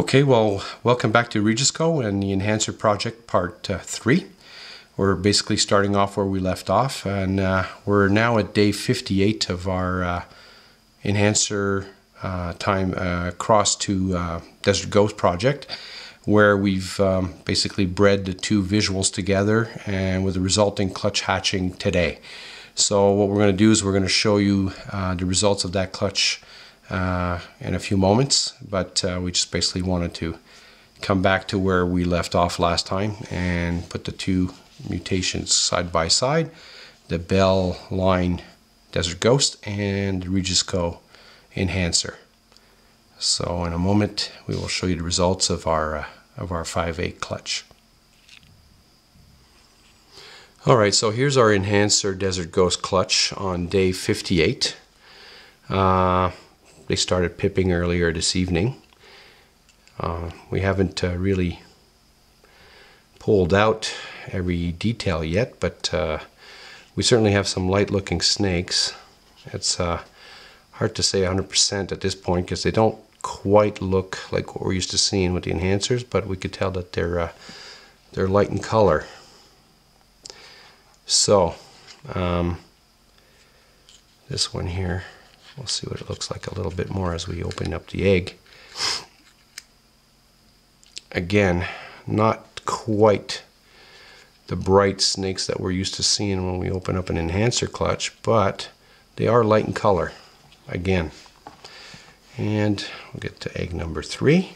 Okay, well, welcome back to Regisco and the Enhancer Project Part 3. We're basically starting off where we left off, and we're now at day 58 of our Enhancer cross to Desert Ghost project, where we've basically bred the two visuals together and with the resulting clutch hatching today. So what we're going to do is we're going to show you the results of that clutch in a few moments, but we just basically wanted to come back to where we left off last time and put the two mutations side by side, the Bell Line Desert Ghost and the Regisco Enhancer. So in a moment we will show you the results of our 5/8 clutch. Alright, so here's our Enhancer Desert Ghost clutch on day 58. They started pipping earlier this evening. We haven't really pulled out every detail yet, but we certainly have some light looking snakes. It's hard to say 100% at this point because they don't quite look like what we're used to seeing with the enhancers, but we could tell that they're light in color. So this one here, we'll see what it looks like a little bit more as we open up the egg. Again, not quite the bright snakes that we're used to seeing when we open up an enhancer clutch, but they are light in color again. And we'll get to egg number 3.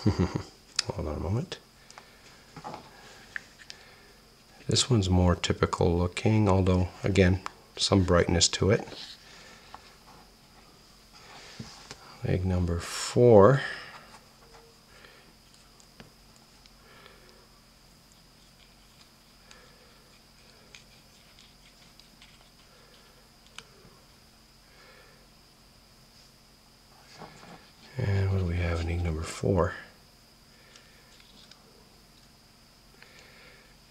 Hold on a moment. This one's more typical looking, although again some brightness to it. Egg number 4. And what do we have in egg number 4?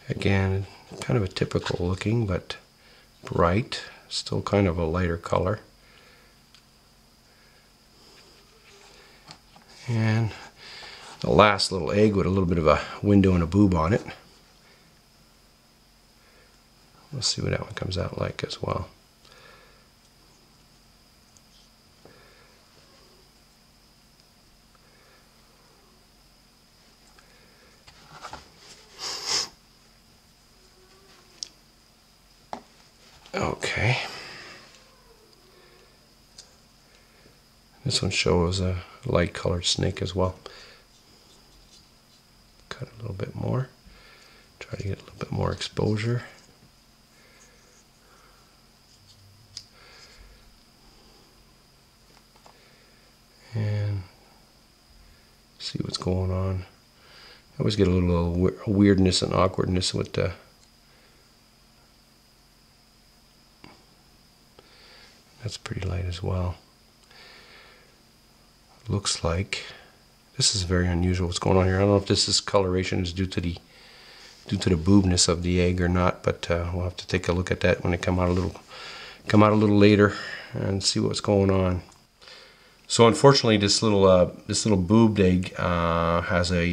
Again, kind of a typical looking, but bright, still kind of a lighter color. And the last little egg with a little bit of a window and a boob on it. We'll see what that one comes out like as well. Okay. This one shows a light colored snake as well. Cut a little bit more. Try to get a little bit more exposure. And see what's going on. I always get a little weirdness and awkwardness with the That's pretty light as well. Looks like this is very unusual what's going on here. I don't know if this coloration is due to the boobness of the egg or not, but we'll have to take a look at that when it come out a little later and see what's going on. So unfortunately, this little boobed egg has a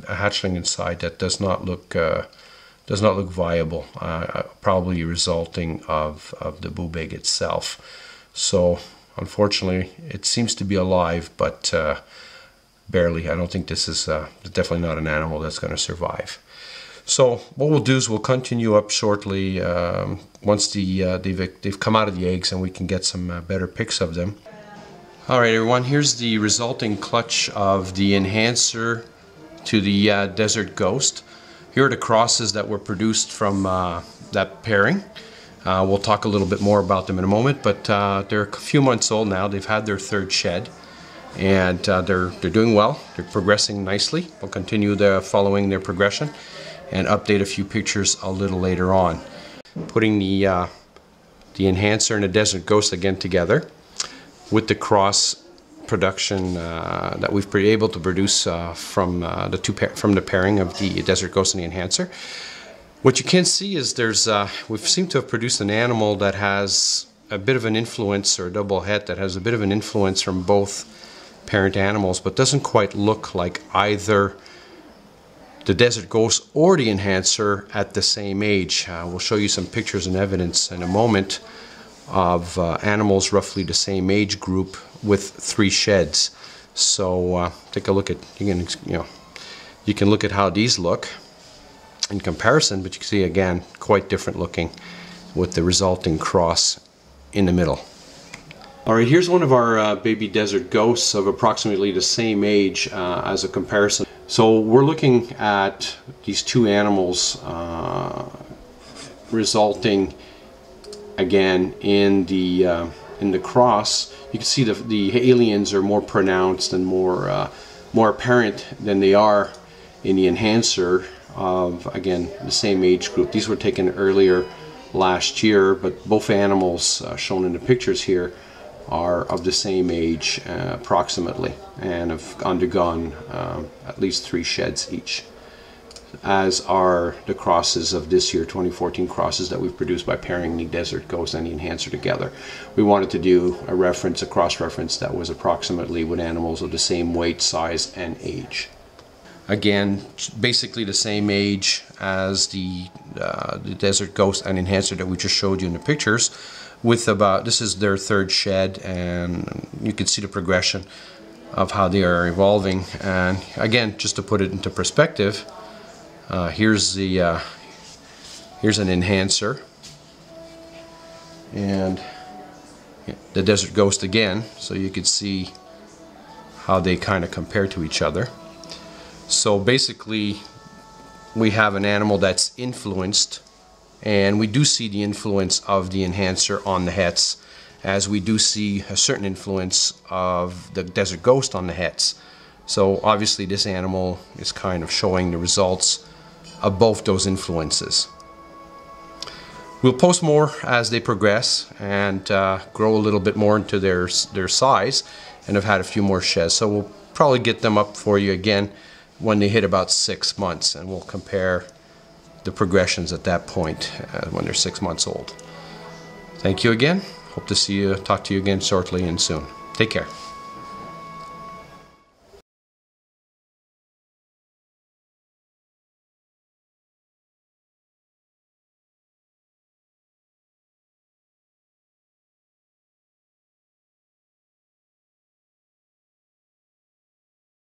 hatchling inside that does not look viable, probably resulting of the boob egg itself. So unfortunately it seems to be alive, but barely. I don't think this is definitely not an animal that's going to survive. So what we'll do is we'll continue up shortly once they've come out of the eggs and we can get some better pics of them. Alright everyone, here's the resulting clutch of the Enhancer to the Desert Ghost. Here are the crosses that were produced from that pairing. We'll talk a little bit more about them in a moment, but they're a few months old now. They've had their 3rd shed, and they're doing well. They're progressing nicely. We'll continue following their progression and update a few pictures a little later on. Putting the Enhancer and the Desert Ghost again together with the cross production that we've been able to produce from the pairing of the Desert Ghost and the Enhancer. What you can see is we seem to have produced an animal that has a bit of an influence, or a double het that has a bit of an influence from both parent animals, but doesn't quite look like either the Desert Ghost or the Enhancer at the same age. We'll show you some pictures and evidence in a moment of animals roughly the same age group with 3 sheds. So take a look at, you can look at how these look in comparison, but you can see again quite different looking with the resulting cross in the middle. Alright, here's one of our baby Desert Ghosts of approximately the same age as a comparison. So we're looking at these 2 animals resulting again in the cross. You can see the aliens are more pronounced and more apparent than they are in the Enhancer of, again, the same age group. These were taken earlier last year, but both animals shown in the pictures here are of the same age approximately, and have undergone at least 3 sheds each, as are the crosses of this year, 2014 crosses that we've produced by pairing the Desert Ghost and the Enhancer together. We wanted to do a cross-reference that was approximately with animals of the same weight, size, and age. Again, basically the same age as the Desert Ghost and Enhancer that we just showed you in the pictures, with this is their 3rd shed, and you can see the progression of how they are evolving. And again, just to put it into perspective, here's an Enhancer and the Desert Ghost again, so you can see how they kind of compare to each other. So basically we have an animal that's influenced, and we do see the influence of the Enhancer on the hets, as we do see a certain influence of the Desert Ghost on the hets. So obviously this animal is kind of showing the results of both those influences. We'll post more as they progress and grow a little bit more into their size, and have had a few more sheds. So we'll probably get them up for you again when they hit about 6 months, and we'll compare the progressions at that point when they're 6 months old. Thank you again. Hope to talk to you again shortly and soon. Take care.